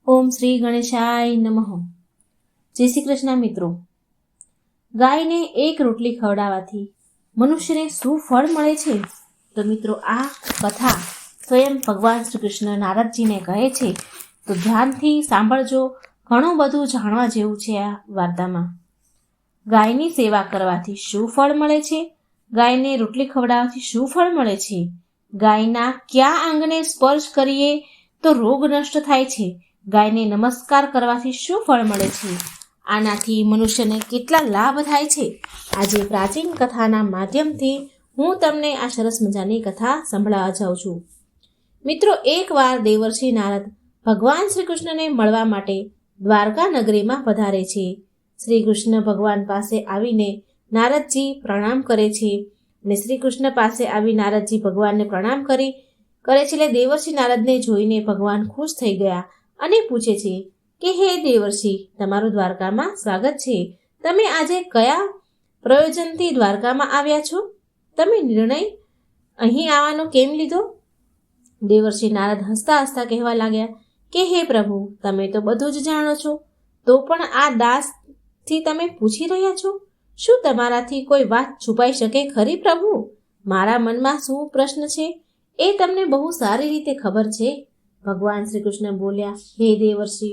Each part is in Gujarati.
ઓમ શ્રી ગણેશાય નમઃ. જય શ્રી કૃષ્ણ મિત્રો. ગાયને એક રોટલી ખવડાવવાથી મનુષ્યને શું ફળ મળે છે? તો મિત્રો, આ કથા સ્વયં ભગવાન શ્રી કૃષ્ણ નારદજીને કહે છે, તો ધ્યાનથી સાંભળજો. ઘણું બધું જાણવા જેવું છે આ વાર્તામાં. ગાયની સેવા કરવાથી શું ફળ મળે છે? ગાયને રોટલી ખવડાવવાથી શું ફળ મળે છે? ગાયના કયા અંગને સ્પર્શ કરીએ તો રોગ નષ્ટ થાય છે? ગાયને નમસ્કાર કરવાથી શું ફળ મળે છે? આનાથી મનુષ્યને કેટલા લાભ થાય છે? આજે પ્રાચીન કથાના માધ્યમથી હું તમને આ સરસ મજાની કથા સંભળાવવા જાઉં છું. મિત્રો, એકવાર દેવર્ષિ નારદ ભગવાન શ્રી કૃષ્ણને મળવા માટે દ્વારકા નગરીમાં પધારે છે. શ્રી કૃષ્ણ ભગવાન પાસે આવીને નારદજી પ્રણામ કરે છે અને શ્રી કૃષ્ણ પાસે આવી નારદજી ભગવાનને પ્રણામ કરે છે. એટલે દેવર્ષિ નારદને જોઈને ભગવાન ખુશ થઈ ગયા અને પૂછે છે કે, હે દેવર્ષિ, તમારું દ્વારકામાં સ્વાગત છે. તમે આજે કયા પ્રયોજનથી દ્વારકામાં આવ્યા છો? તમે નિર્ણય અહીં આવવાનો કેમ લીધો? દેવર્ષિ નારદ હસતા હસતા કહેવા લાગ્યા કે, હે પ્રભુ, તમે તો બધું જ જાણો છો, તો પણ આ દાસથી તમે પૂછી રહ્યા છો? શું તમારાથી કોઈ વાત છુપાઈ શકે ખરી પ્રભુ? મારા મનમાં શું પ્રશ્ન છે એ તમને બહુ સારી રીતે ખબર છે. ભગવાન શ્રી કૃષ્ણ બોલ્યા, હે દેવર્ષિ,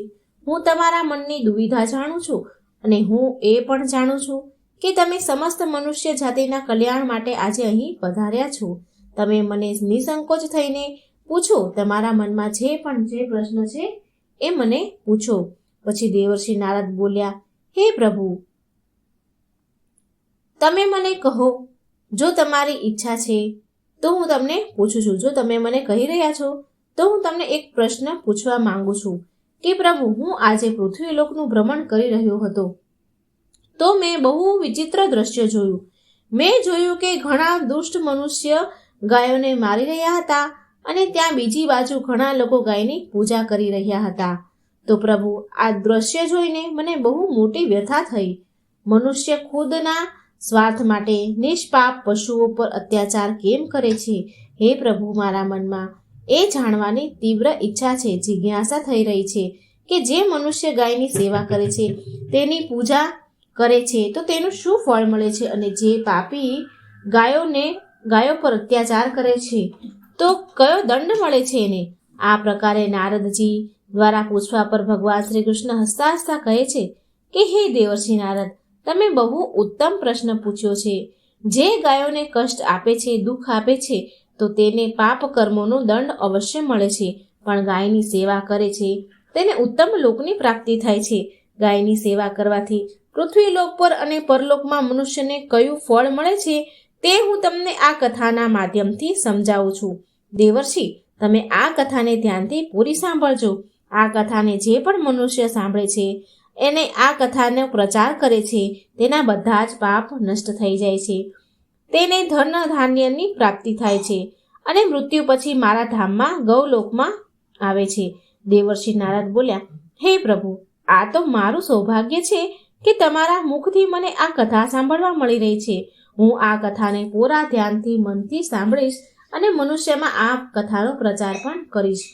હું તમારા મનની દુવિધા જાણું છું અને હું એ પણ જાણું છું કે તમે સમસ્ત મનુષ્ય જાતિના કલ્યાણ માટે આજે અહીં પધાર્યા છો. તમે મને નિસંકોચ થઈને પૂછો, તમારા મનમાં જે પ્રશ્ન છે એ મને પૂછો. પછી દેવર્ષિ નારદ બોલ્યા, હે પ્રભુ, તમે મને કહો. જો તમારી ઈચ્છા છે તો હું તમને પૂછું છું. જો તમે મને કહી રહ્યા છો તો હું તમને એક પ્રશ્ન પૂછવા માંગુ છું કે પ્રભુ, હું આજે પૃથ્વીલોકનું ભ્રમણ કરી રહ્યો હતો તો મેં બહુ વિચિત્ર દ્રશ્ય જોયું. મેં જોયું કે ઘણા દુષ્ટ મનુષ્ય ગાયોને મારી રહ્યા હતા અને ત્યાં બીજી બાજુ ઘણા લોકો ગાયની પૂજા કરી રહ્યા હતા. તો પ્રભુ, આ દ્રશ્ય જોઈને મને બહુ મોટી વ્યથા થઈ. મનુષ્ય ખુદના સ્વાર્થ માટે નિષ્પાપ પશુઓ પર અત્યાચાર કેમ કરે છે? હે પ્રભુ, મારા મનમાં એ જાણવાની તીવ્ર ઈચ્છા છે, જિજ્ઞાસા થઈ રહી છે કે જે મનુષ્ય ગાયની સેવા કરે છે, તેની પૂજા કરે છે, તો તેનું શું ફળ મળે છે? અને જે પાપી ગાયો પર અત્યાચાર કરે છે તો કયો દંડ મળે છે એને? આ પ્રકારે નારદજી દ્વારા પૂછવા પર ભગવાન શ્રી કૃષ્ણ હસતા હસતા કહે છે કે, હે દેવર્ષિ નારદ, તમે બહુ ઉત્તમ પ્રશ્ન પૂછ્યો છે. જે ગાયોને કષ્ટ આપે છે, દુઃખ આપે છે, તો તેને પાપ કર્મોનો દંડ અવશ્ય મળે છે. પણ ગાયની સેવા કરે છે તેને ઉત્તમ લોકની પ્રાપ્તિ થાય છે. ગાયની સેવા કરવાથી પૃથ્વીલોક પર અને પરલોકમાં મનુષ્યને કયું ફળ મળે છે તે હું તમને આ કથાના માધ્યમથી સમજાવું છું. દેવર્ષિ, તમે આ કથાને ધ્યાનથી પૂરી સાંભળજો. આ કથાને જે પણ મનુષ્ય સાંભળે છે એને આ કથાનો પ્રચાર કરે છે, તેના બધા જ પાપ નષ્ટ થઈ જાય છે. તેને ધન ધાન્યની પ્રાપ્તિ થાય છે અને મૃત્યુ પછી મારા ધામમાં ગૌલોકમાં આવે છે. દેવર્ષિ નારદ બોલ્યા, હે પ્રભુ, આ તો મારું સૌભાગ્ય છે કે તમારા મુખથી મને આ કથા સાંભળવા મળી રહી છે. હું આ કથાને પૂરા ધ્યાનથી મનથી સાંભળીશ અને મનુષ્યમાં આ કથાનો પ્રચાર પણ કરીશ.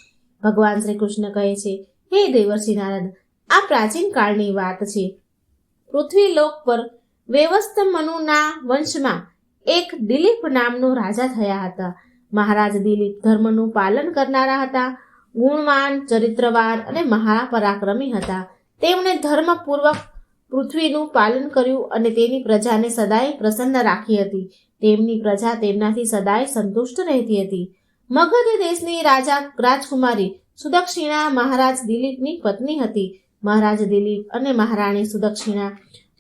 ભગવાન શ્રી કૃષ્ણ કહે છે, હે દેવર્ષિ નારદ, આ પ્રાચીન કાળની વાત છે. પૃથ્વીલોક પર વેવસ્ત મનુના વંશમાં એક દિલીપ નામનો રાજા થયા હતા. મહારાજ દિલીપ ધર્મનું પાલન કરનારા હતા. ગુણવાન, ચરિત્રવાન અને મહાપરાક્રમી હતા. તેમણે ધર્મપૂર્વક પૃથ્વીનું પાલન કર્યું અને તેની પ્રજાને સદાય પ્રસન્ન રાખી હતી. તેમની પ્રજા તેમનાથી સદાય સંતુષ્ટ રહેતી હતી. મગધ દેશની રાજકુમારી સુદક્ષિણા મહારાજ દિલીપની પત્ની હતી. મહારાજ દિલીપ અને મહારાણી સુદક્ષિણા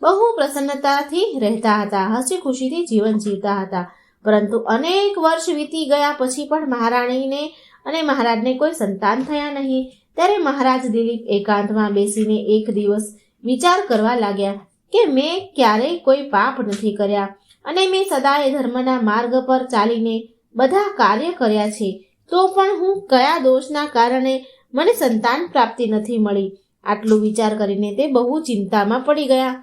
બહુ પ્રસન્નતાથી રહેતા હતા, હસી ખુશીથી જીવન જીવતા હતા. પરંતુ અનેક વર્ષ વીતી ગયા પછી પણ મહારાણીને અને મહારાજને કોઈ સંતાન થયા નહીં. ત્યારે મહારાજ દિલીપ એકાંતમાં બેસીને એક દિવસ વિચાર કરવા લાગ્યા કે મેં ક્યારેય કોઈ પાપ નથી કર્યા અને મેં સદાય ધર્મના માર્ગ પર ચાલીને બધા કાર્ય કર્યા છે, તો પણ હું કયા દોષના કારણે મને સંતાન પ્રાપ્તિ નથી મળી? આટલું વિચાર કરીને તે બહુ ચિંતામાં પડી ગયા.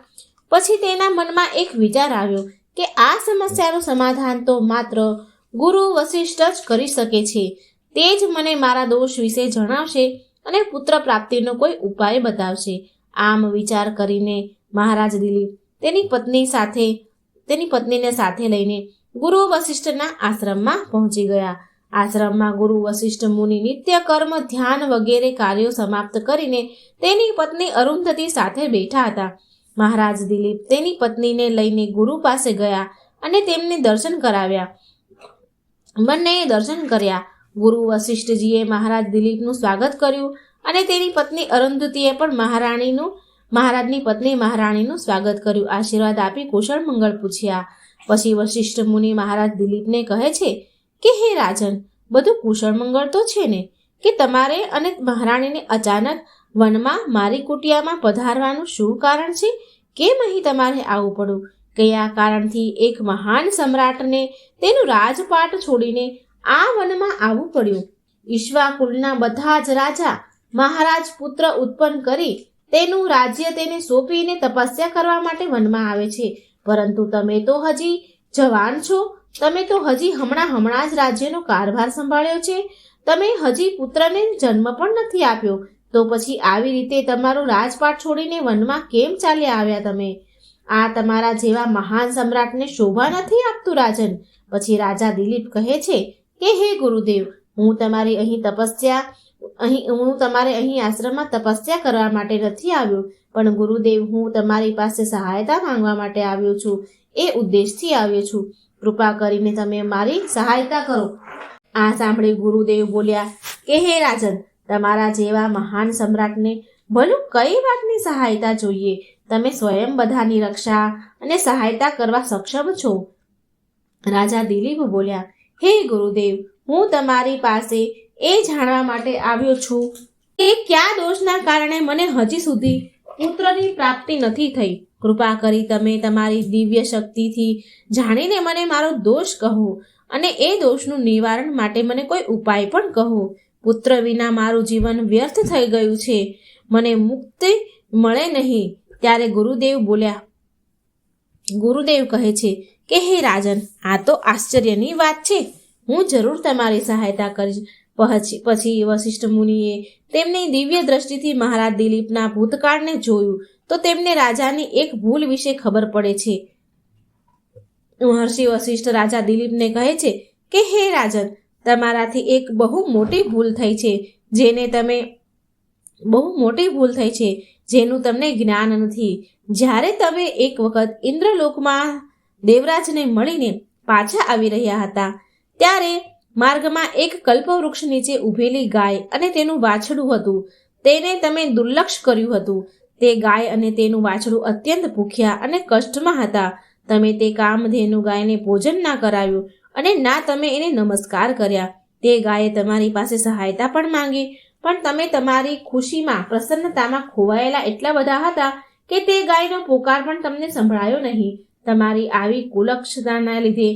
પછી તેના મનમાં એક વિચાર આવ્યો કે આ સમસ્યાનું સમાધાન તો માત્ર ગુરુ વશિષ્ઠ જ કરી શકે છે. તે જ મને મારા દોષ વિશે જણાવશે અને પુત્ર પ્રાપ્તિનો કોઈ ઉપાય બતાવશે. આમ વિચાર કરીને મહારાજ દિલીપ તેની પત્નીને સાથે લઈને ગુરુ વશિષ્ઠના આશ્રમમાં પહોંચી ગયા. આશ્રમમાં ગુરુ વશિષ્ઠ મુનિ નિત્ય કર્મ, ધ્યાન વગેરે કાર્યો સમાપ્ત કરીને તેની પત્ની અરુંધતી સાથે બેઠા હતા. મહારાજ દિલીપ તેની પત્નીને લઈને ગુરુ પાસે ગયા અને તેમને દર્શન કરાવ્યા. બંનેએ દર્શન કર્યા. ગુરુ વશિષ્ઠજીએ મહારાજ દિલીપનું સ્વાગત કર્યું અને તેની પત્ની અરુંધતીએ પણ મહારાજની પત્ની મહારાણીનું સ્વાગત કર્યું. આશીર્વાદ આપી કુશળ મંગળ પૂછ્યા. પછી વશિષ્ઠ મુનિ મહારાજ દિલીપને કહે છે કે હે રાજન, બધું કુશળ મંગળ તો છે ને, કે તમારે અને મહારાણીને અચાનક વનમાં મારી કુટિયામાં પધારવાનું શું કારણ છે? કેમ અહીં તમારે આવવું પડ્યું? કયા કારણથી એક મહાન સમ્રાટને તેનું રાજપાટ છોડીને આ વનમાં આવવું પડ્યું? ઈક્ષ્વાકુલના બધા જ રાજા મહારાજ પુત્ર ઉત્પન્ન કરી તેનું રાજ્ય તેને સોંપીને તપસ્યા કરવા માટે વનમાં આવે છે, પરંતુ તમે તો હજી જવાન છો. તમે તો હજી હમણાં જ રાજ્યનો કારભાર સંભાળ્યો છે. તમે હજી પુત્રને જન્મ પણ નથી આપ્યો. તો પછી આવી રીતે તમારું રાજપાટ છોડીને વનમાં કેમ ચાલ્યા આવ્યા તમે? આ તમારા જેવા મહાન સમ્રાટને શોભા નથી આપતું રાજન. પછી રાજા દિલીપ કહે છે કે હે ગુરુદેવ, હું તમારે અહીં આશ્રમમાં તપસ્યા કરવા માટે નથી આવ્યો, પણ ગુરુદેવ, હું તમારી પાસે સહાયતા માંગવા માટે આવ્યો છું. એ ઉદ્દેશથી આવ્યો છું. કૃપા કરીને તમે મારી સહાયતા કરો. આ સાંભળી ગુરુદેવ બોલ્યા કે હે રાજન, તમારા જેવા મહાન સમ્રાટને ભલું કઈ વાતની સહાયતા જોઈએ? તમે સ્વયં બધાની રક્ષા અને સહાયતા કરવા સક્ષમ છો. રાજા દિલીપ બોલ્યા, હે ગુરુદેવ, હું તમારી પાસે એ જાણવા માટે આવ્યો છું કે કયા દોષના કારણે મને હજી સુધી પુત્રની પ્રાપ્તિ નથી થઈ. કૃપા કરી તમે તમારી દિવ્ય શક્તિથી જાણીને મને મારો દોષ કહો અને એ દોષનું નિવારણ માટે મને કોઈ ઉપાય પણ કહો. પુત્ર વિના મારું જીવન વ્યર્થ થઈ ગયું છે. મને મુક્તિ મળે નહીં. ત્યારે ગુરુદેવ કહે છે કે હે રાજન, આ તો આશ્ચર્યની વાત છે. હું જરૂર તમારી સહાયતા કરીશ. પછી વશિષ્ઠ મુનિએ તેમની દિવ્ય દ્રષ્ટિથી મહારાજ દિલીપના ભૂતકાળને જોયું તો તેમને રાજાની એક ભૂલ વિશે ખબર પડે છે. મહર્ષિ વશિષ્ઠ રાજા દિલીપને કહે છે કે હે રાજન, તમારાથી એક બહુ મોટી ભૂલ થઈ છે, જેનું તમને જ્ઞાન નથી. જ્યારે તમે એક વખત ઇન્દ્રલોકમાં દેવરાજને મળીને પાછા આવી રહ્યા હતા, ત્યારે માર્ગમાં એક કલ્પવૃક્ષ નીચે ઊભેલી ગાય અને તેનું વાછડું હતું. તેને તમે દુર્લક્ષ કર્યું હતું. તે ગાય અને તેનું વાછડું અત્યંત ભૂખ્યા અને કષ્ટમાં હતા. તમે તે કામધેનુ ગાયને ભોજન ના કરાવ્યું અને ના તમે એને નમસ્કાર કર્યા. તે ગાયે તમારી પાસે સહાયતા પણ માંગી, પણ તમે તમારી ખુશીમાં, પ્રસન્નતામાં ખોવાયેલા એટલા બધા હતા કે તે ગાયનો પોકાર પણ તમને સંભળાયો નહીં. તમારી આવી કુલક્ષતાના લીધે,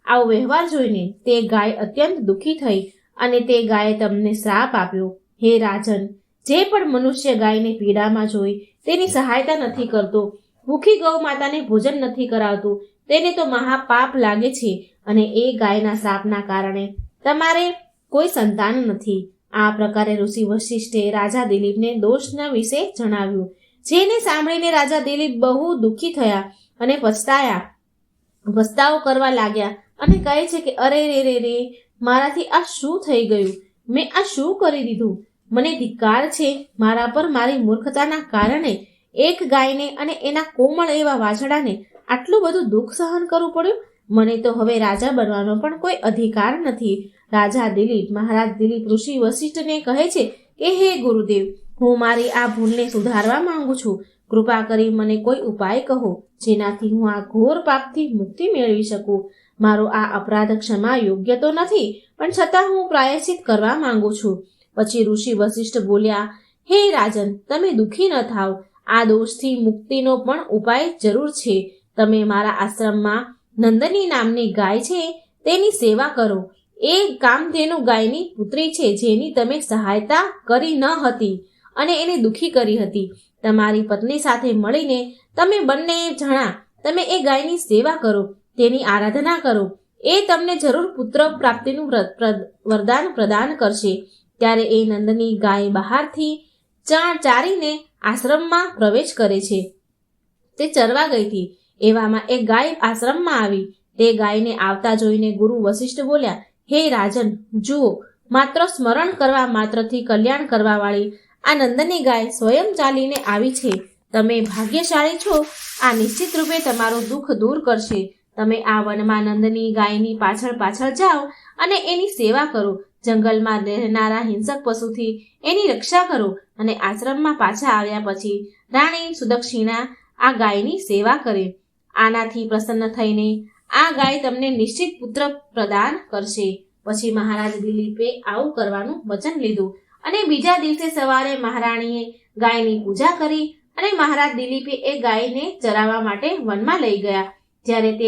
આવો વ્યવહાર જોઈને તે ગાય અત્યંત દુઃખી થઈ અને તે ગાયે તમને શ્રાપ આપ્યો. હે રાજન, જે પણ મનુષ્ય ગાયને પીડામાં જોઈ તેની સહાયતા નથી કરતો, ભૂખી ગૌ માતાને ભોજન નથી કરાવતું, તેને તો મહાપાપ લાગે છે અને એ ગાયના શ્રાપના કારણે તમારે કોઈ સંતાન નથી. આ પ્રકારે ઋષિ વશિષ્ઠે રાજા દિલીપને દોષના વિશે જણાવ્યું, જેને સાંભળીને રાજા દિલીપ બહુ દુઃખી થયા અને પસ્તાવો કરવા લાગ્યા અને કહે છે કે અરે રે, મારાથી આ શું થઈ ગયું? મેં આ શું કરી દીધું? મને ધિક્કાર છે. મારા પર મારી મૂર્ખતાના કારણે એક ગાયને અને એના કોમળ એવા વાછડાને આટલું બધું દુઃખ સહન કરવું પડ્યું. મને તો હવે રાજા બનવાનો પણ કોઈ અધિકાર નથી. રાજા દિલીપ મહારાજ દિલીપ ઋષિ વશિષ્ઠને કહે છે કે હે ગુરુદેવ, હું મારી આ ભૂલને સુધારવા માંગુ છું. કૃપા કરી મને કોઈ ઉપાય કહો, જેનાથી હું આ ઘોર પાપથી મુક્તિ મેળવી શકું. મારો આ અપરાધ ક્ષમા યોગ્ય તો નથી, પણ છતાં હું પ્રાયશ્ચિત કરવા માંગુ છું. પછી ઋષિ વશિષ્ઠ બોલ્યા, હે રાજન, તમે દુઃખી ન થાવ. આ દોષથી મુક્તિનો પણ ઉપાય જરૂર છે. તમે મારા આશ્રમમાં નંદની નામની ગાય છે તેની સેવા કરો. એ કામધેનુ ગાયની પુત્રી છે, જેની તમે સહાયતા કરી ન હતી અને એને દુઃખી કરી હતી. તમારી પત્ની સાથે મળીને તમે બંને જણા એ ગાયની સેવા કરો, તેની આરાધના કરો. એ તમને જરૂર પુત્ર પ્રાપ્તિનું વરદાન પ્રદાન કરશે. ત્યારે એ નંદની ગાય બહારથી ચારીને આશ્રમમાં પ્રવેશ કરે છે. તે ચરવા ગઈ હતી. એવામાં એક ગાય આશ્રમમાં આવી. તે ગાયને આવતા જોઈને ગુરુ વશિષ્ઠ બોલ્યા, હે રાજન, જુઓ, માત્ર સ્મરણ કરવા માત્રથી કલ્યાણ કરવા વાળી આ નંદની ગાય સ્વયં ચાલીને આવી છે. તમે ભાગ્યશાળી છો. આ નિશ્ચિત રૂપે તમારું દુઃખ દૂર કરશે. તમે આ વનમાં નંદની ગાયની પાછળ પાછળ જાઓ અને એની સેવા કરો. જંગલમાં રહેનારા હિંસક પશુથી એની રક્ષા કરો અને આશ્રમમાં પાછા આવ્યા પછી રાણી સુદક્ષિણા આ ગાયની સેવા કરે. આનાથી પ્રસન્ન થઈને આ ગાય તમને નિશ્ચિત પુત્ર પ્રદાન કરશે. પછી મહારાજ દિલીપે આવું કરવાનું વચન લીધું અને બીજા દિવસે સવારે મહારાણીએ ગાયની પૂજા કરી અને મહારાજ દિલીપે એ ગાયને ચરાવવા માટે વનમાં લઈ ગયા. જ્યારે તે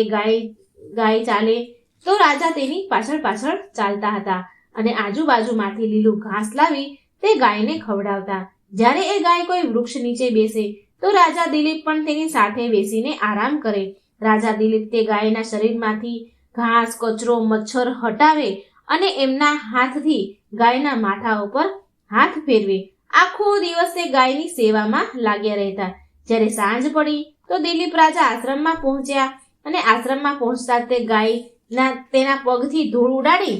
ગાય ચાલે તો રાજા તેની પાછળ પાછળ ચાલતા હતા અને આજુબાજુમાંથી લીલું ઘાસ લાવી તે ગાયને ખવડાવતા. જ્યારે એ ગાય કોઈ વૃક્ષ નીચે બેસે તો રાજા દિલીપ પણ તેની સાથે બેસીને આરામ કરે. રાજા દિલીપ તે ગાયના શરીરમાંથી ઘાસ, કચરો, મચ્છર હટાવે અને એમના હાથથી ગાયના માથા ઉપર હાથ ફેરવે. આખો દિવસ તે ગાયની સેવામાં લાગ્યા રહેતા. જ્યારે સાંજ પડી તો દિલીપ રાજા આશ્રમમાં પહોંચ્યા અને આશ્રમમાં પહોંચતા તે ગાયના તેના પગથી ધૂળ ઉડાડી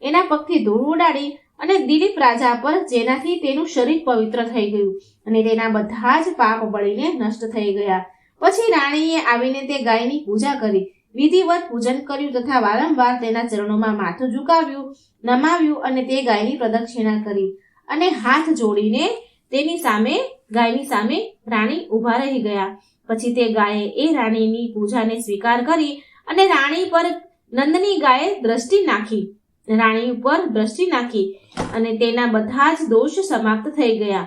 એના પગથી ધૂળ ઉડાડી અને દિલીપ રાજા પર, જેનાથી તેનું શરીર પવિત્ર થઈ ગયું અને તેના બધા જ પાપ બળીને નષ્ટ થઈ ગયા. પછી રાણીએ આવીને તે ગાયની પૂજા કરી, વિધિવત પૂજન કર્યું તથા વારંવાર તેના ચરણોમાં માથું ઝુકાવ્યું, નમાવ્યું અને તે ગાયની પ્રદક્ષિણા કરી અને હાથ જોડીને ગાયની સામે રાણી ઊભા રહી ગયા. પછી તે ગાયે એ રાણીની પૂજાને સ્વીકાર કરી અને રાણી ઉપર નંદની ગાયે રાણી ઉપર દ્રષ્ટિ નાખી અને તેના બધા જ દોષ સમાપ્ત થઈ ગયા.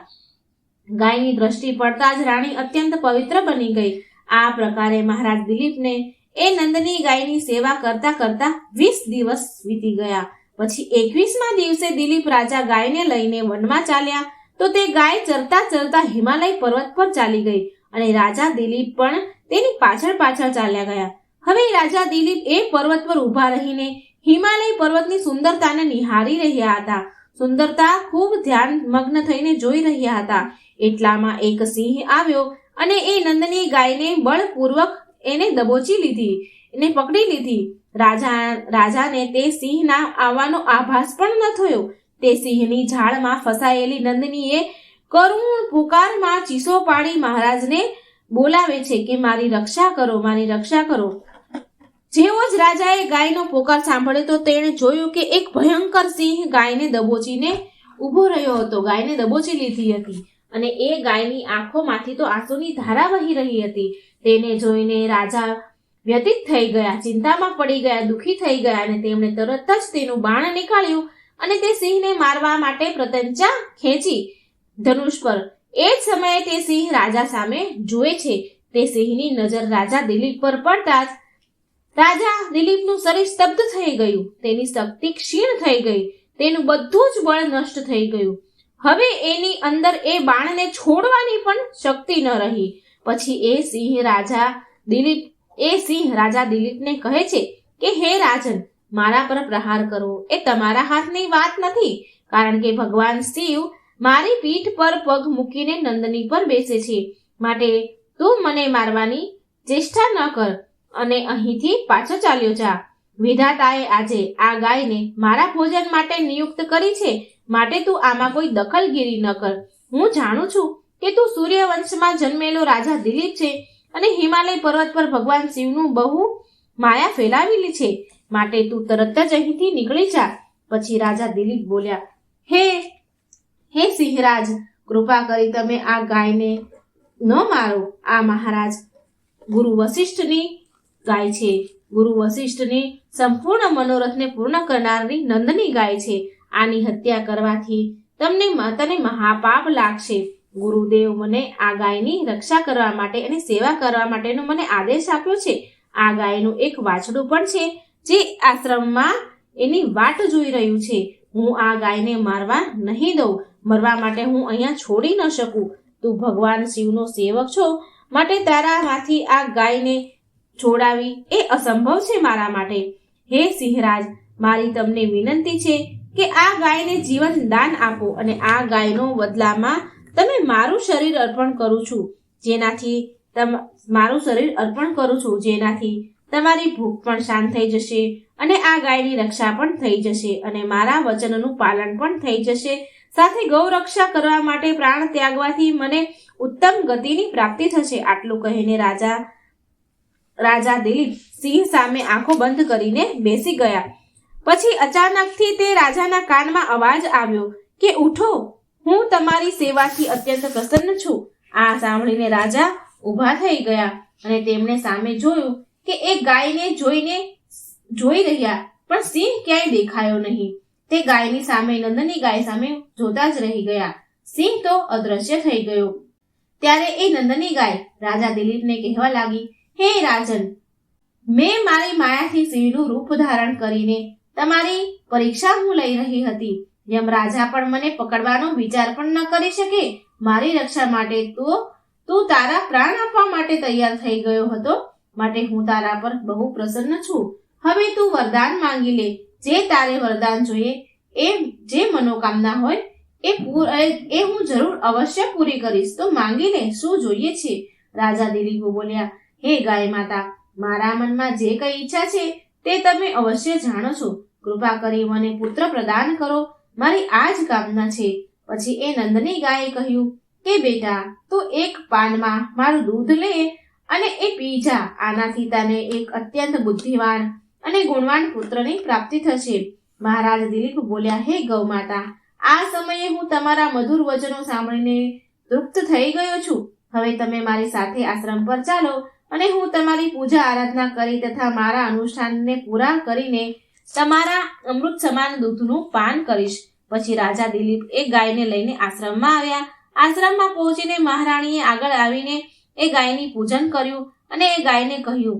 ગાયની દ્રષ્ટિ પડતા જ રાણી અત્યંત પવિત્ર બની ગઈ. આ પ્રકારે મહારાજ દિલીપને એ નંદની ગાયની સેવા કરતા કરતા 20 દિવસ વીતી ગયા. પછી 21મા દિવસે દિલીપ રાજા ગાયને લઈને વનમાં ચાલ્યા તો તે ગાય ચરતા ચરતા હિમાલય પર્વત પર ચાલી ગઈ અને રાજા દિલીપ પણ તેની પાછળ પાછળ ચાલ્યા ગયા. હવે રાજા દિલીપ એ પર્વત પર ઊભા રહીને હિમાલય પર્વતની સુંદરતાને નિહાળી રહ્યા હતા. સુંદરતા ખૂબ ધ્યાન મગ્ન થઈને જોઈ રહ્યા હતા. એટલામાં એક સિંહ આવ્યો અને એ નંદની ગાયને બળપૂર્વક એને પકડી લીધી. રાજાને તે સિંહના આવવાનો આભાસ પણ ન થયો. તે સિંહની ઝાડમાં ફસાયેલી નંદનીએ કરુણ પુકારમાં ચીસો પાડી મહારાજને બોલાવે છે કે મારી રક્ષા કરો, મારી રક્ષા કરો. જેવો જ રાજાએ ગાયનો પોકાર સાંભળ્યો તો તેણે જોયું કે એક ભયંકર સિંહ ગાયને દબોચીને ઊભો રહ્યો હતો. ગાયને દબોચી લીધી હતી અને એ ગાયની આંખોમાંથી તો આંસુની ધારા વહી રહી હતી. તેને જોઈને રાજા વ્યતીત થઈ ગયા, ચિંતામાં પડી ગયા, દુઃખી થઈ ગયા અને તેમણે તરત જ તેનું બાણ નીકાળ્યું અને તે સિંહને મારવા માટે પ્રત્યંચા ખેંચી ધનુષ પર. એ જ સમયે તે સિંહ રાજા સામે જુએ છે. તે સિંહની નજર રાજા દિલીપ પર પડતા જ રાજા દિલીપનું શરીર સ્તબ્ધ થઈ ગયું. તેની શક્તિ ક્ષીણ થઈ ગઈ. તેનું બધું જ બળ નષ્ટ થઈ ગયું. હવે એની અંદર એ બાણને છોડવાની પણ શક્તિ ન રહી. પછી એ સિંહ રાજા દિલીપને કહે છે કે હે રાજન, મારા પર પ્રહાર કરવો એ તમારા હાથની વાત નથી, કારણ કે ભગવાન શિવ મારી પીઠ પર પગ મૂકીને નંદની પર બેસે છે. માટે તું મને મારવાની ચેષ્ટા ન કર અને અહીંથી પાછો ચાલ્યો જા. વિધાતાએ આજે આ ગાયને મારા ભોજન માટે નિયુક્ત કરી છે, માટે તું આમાં કોઈ દખલગીરી ન કર. હું જાણું છું કે તું સૂર્યવંશમાં જન્મેલો રાજા દિલીપ છે અને હિમાલય પર્વત પર ભગવાન શિવનું બહુ માયા ફેલાવેલી છે, માટે તું તરત જ અહીંથી નીકળી જા. પછી રાજા દિલીપ બોલ્યા, હે સિંહરાજ, કૃપા કરી તમે આ ગાયને ન મારો. આ મહારાજ ગુરુ વશિષ્ઠની ગાય છે. ગુરુ વશિષ્ઠની સંપૂર્ણ મનોરથને પૂર્ણ કરનારની નંદની ગાય છે. આની હત્યા કરવાથી તને મહાપાપ લાગશે. ગુરુદેવ મને આ ગાયની રક્ષા કરવા માટે અને સેવા કરવા માટેનો મને આદેશ આપ્યો છે. આ ગાયનું એક વાછડું પણ છે જે આશ્રમમાં એની વાટ જોઈ રહ્યું છે. હું આ ગાયને મારવા નહીં દઉં. મરવા માટે હું અહીંયા છોડી ન શકું. તું ભગવાન શિવનો સેવક છો, માટે તારામાંથી આ ગાયને છોડાવી એ અસંભવ છે મારા માટે. હે સિંહરાજ, મારી તમને વિનંતી છે કે આ ગાયને જીવન દાન આપો અને આ ગાયનો બદલામાં તમે મારું શરીર અર્પણ કરું છું જેનાથી તમારી ભૂખ પણ શાંત થઈ જશે અને આ ગાયની રક્ષા પણ થઈ જશે અને મારા વચનનું પાલન પણ થઈ જશે. સાથે ગૌ રક્ષા કરવા માટે પ્રાણ ત્યાગવાથી મને ઉત્તમ ગતિની પ્રાપ્તિ થશે. આટલું કહીને રાજા દિલીપ સિંહ સામે આંખો બંધ કરીને બેસી ગયા. પછી અચાનકથી તે રાજાના કાનમાં અવાજ આવ્યો કે ઉઠો, હું તમારી સેવાથી અત્યંત પ્રસન્ન છું. આ સાંભળીને રાજા ઊભા થઈ ગયા અને તેમણે સામે જોયું કે એક ગાયને જોઈ રહ્યા, પણ સિંહ ક્યાંય દેખાયો નહીં. તે ગાયની સામે નંદની ગાય સામે જોતા જ રહી ગયા. સિંહ તો અદ્રશ્ય થઈ ગયો. ત્યારે એ નંદની ગાય રાજા દિલીપને કહેવા લાગી, હે રાજન, મેં મારી માયાથી સિંહનું રૂપ ધારણ કરીને તમારી પરીક્ષા હું લઈ રહી હતી. યમરાજા પણ મને પકડવાનો વિચાર પણ ન કરી શકે. મારી રક્ષા માટે તું તારા પ્રાણ આપવા માટે તૈયાર થઈ ગયો હતો, માટે હું તારા પર બહુ પ્રસન્ન છું. હવે તું વરદાન માંગી લે. જે તારે વરદાન જોઈએ, જે મનોકામના હોય એ હું જરૂર અવશ્ય પૂરી કરીશ. તો માંગી લે, શું જોઈએ છે? રાજા દિલીપ બોલ્યા, હે ગાય માતા, મારા મનમાં જે કઈ ઈચ્છા છે તે તમે અવશ્ય જાણો છો. કૃપા કરી મને પુત્ર પ્રદાન કરો, મારી આ જ કામના છે. પછી એ નંદની ગાયે કહ્યું કે બેટા, તું એક પાનમાં મારું દૂધ લે અને એ પી જા. આનાથી તને એક અત્યંત બુદ્ધિવાન અને ગુણવાન પુત્રની પ્રાપ્તિ થશે. મહારાજ દિલીપ બોલ્યા, હે ગૌ માતા, આ સમયે હું તમારા મધુર વચનો સાંભળીને તૃપ્ત થઈ ગયો છું. હવે તમે મારી સાથે આશ્રમ પર ચાલો અને હું તમારી પૂજા આરાધના કરી તથા મારા અનુષ્ઠાનને પૂરા કરીને તમારા અમૃત સમાન દૂધનું પાન કરીશ. પછી રાજા દિલીપ એક ગાયને લઈને આશ્રમમાં આવ્યા. આશ્રમમાં પહોંચીને મહારાણીએ આગળ આવીને એ ગાયની પૂજન કર્યું અને એ ગાયને કહ્યું,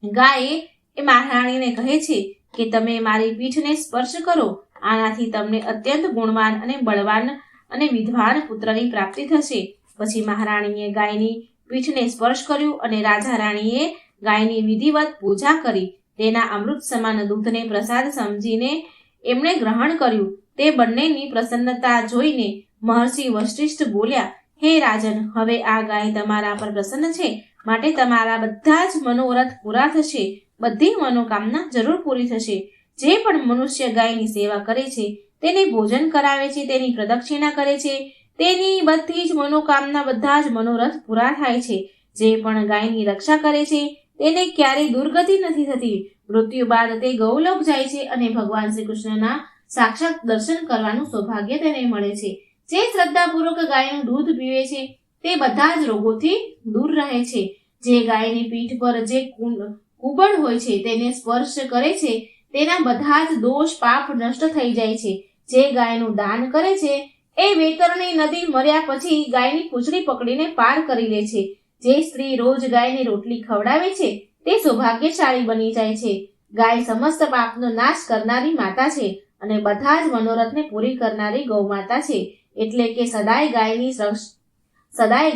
ગાય એ મહારાણીને કહે છે કે તમે મારી પીઠને સ્પર્શ કરો. આનાથી તમને અત્યંત ગુણવાન અને બળવાન અને વિદ્વાન પુત્રની પ્રાપ્તિ થશે. પછી મહારાણીએ ગાયની પીઠને સ્પર્શ કર્યું અને રાજા રાણીએ ગાયની વિધિવત પૂજા કરી. તેના અમૃત સમાન દૂધને પ્રસાદ સમજીને એમણે ગ્રહણ કર્યું. તે બંનેની પ્રસન્નતા જોઈને મહર્ષિ વશિષ્ઠ બોલ્યા, હે રાજન, હવે આ ગાય તમારા પર પ્રસન્ન છે, માટે તમારા બધા જ મનોરથ પૂરા થશે. બધી મનોકામના જરૂર પૂરી થશે. જે પણ મનુષ્ય ગાયની સેવા કરે છે, તેને ભોજન કરાવે છે, તેની પ્રદક્ષિણા કરે છે, તેની બધી જ મનોકામના, બધા જ મનોરથ પૂરા થાય છે. જે પણ ગાયની રક્ષા કરે છે તેને ક્યારેય દુર્ગતિ નથી થતી. મૃત્યુ બાદ તે ગૌલોક જાય છે અને ભગવાન શ્રી કૃષ્ણના સાક્ષાત દર્શન કરવાનું સૌભાગ્ય તેને મળે છે. જે શ્રદ્ધાપૂર્વક ગાયનું દૂધ પીવે છે તે બધા જ રોગોથી દૂર રહે છે. જે ગાયની પીઠ પર જે કુબળ હોય છે તેને સ્પર્શ કરે છે તેના બધા જ દોષ પાપ નષ્ટ થઈ જાય છે. જે ગાયનું દાન કરે છે એ વૈતરણી નદી મર્યા પછી ગાયની પૂંછડી પકડીને પાર કરી લે છે. જે સ્ત્રી રોજ ગાયની રોટલી ખવડાવે છે તે સૌભાગ્યશાળી બની જાય છે. ગાય સમસ્ત પાપનો નાશ કરનારી માતા છે અને બધા જ મનોરથને પૂરી કરનારી ગૌ માતા છે. એટલે કે સદાય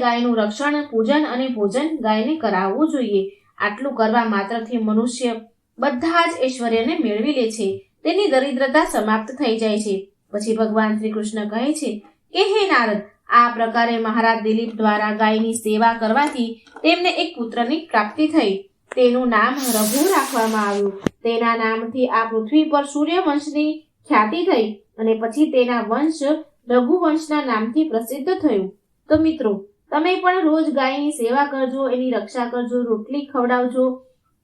ગાયનું રક્ષણ, પૂજન અને ભોજન ગાયને કરાવવું જોઈએ. આટલું કરવા માત્રથી મનુષ્ય બધા જ ઐશ્વર્યને મેળવી લે છે. તેની દરિદ્રતા સમાપ્ત થઈ જાય છે. પછી ભગવાન શ્રી કૃષ્ણ કહે છે કે હે નારદ, આ પ્રકારે મહારાજ દિલીપ દ્વારા ગાયની સેવા કરવાથી તેમને એક પુત્રની પ્રાપ્તિ થઈ. તેનું નામ રઘુ રાખવામાં આવ્યું. તેના નામથી આ પૃથ્વી પર સૂર્યવંશની ખ્યાતિ થઈ અને પછી તેના વંશ રઘુવંશના નામથી પ્રસિદ્ધ થયું. તો મિત્રો, તમે પણ રોજ ગાયની સેવા કરજો, એની રક્ષા કરજો, રોટલી ખવડાવજો,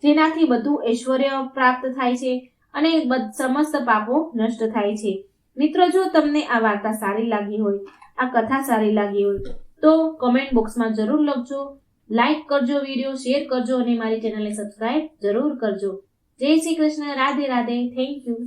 જેનાથી બધું ઐશ્વર્ય પ્રાપ્ત થાય છે અને સમસ્ત પાપો નષ્ટ થાય છે. મિત્રો, જો તમને આ વાર્તા સારી લાગી હોય, આ કથા સારી લાગી હોય તો કમેન્ટ બોક્સમાં જરૂર લખજો, લાઈક કરજો, વિડીયો શેર કરજો અને મારી ચેનલને સબસ્ક્રાઇબ જરૂર કરજો. જય શ્રી કૃષ્ણ. રાધે રાધે. Thank you.